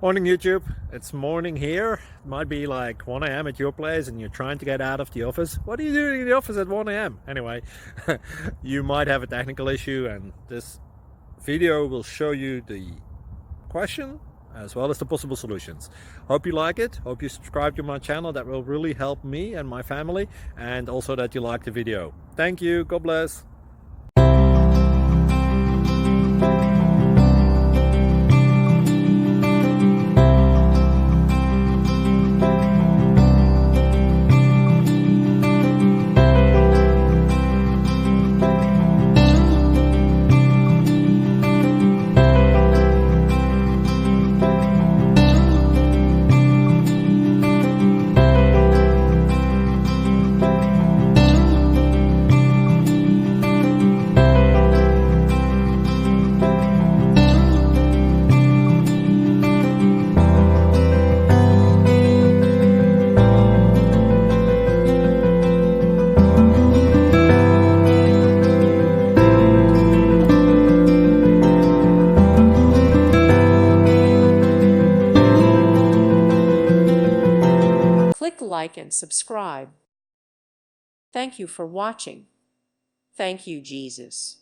Morning YouTube, it's morning here. It might be like 1 a.m. at your place and you're trying to get out of the office. What are you doing in the office at 1 a.m.? Anyway, you might have a technical issue and this video will show you the question as well as the possible solutions. Hope you like it, hope you subscribe to my channel. That will really help me and my family, and also that you like the video. Thank you, God bless. Click like and subscribe. Thank you for watching. Thank you, Jesus.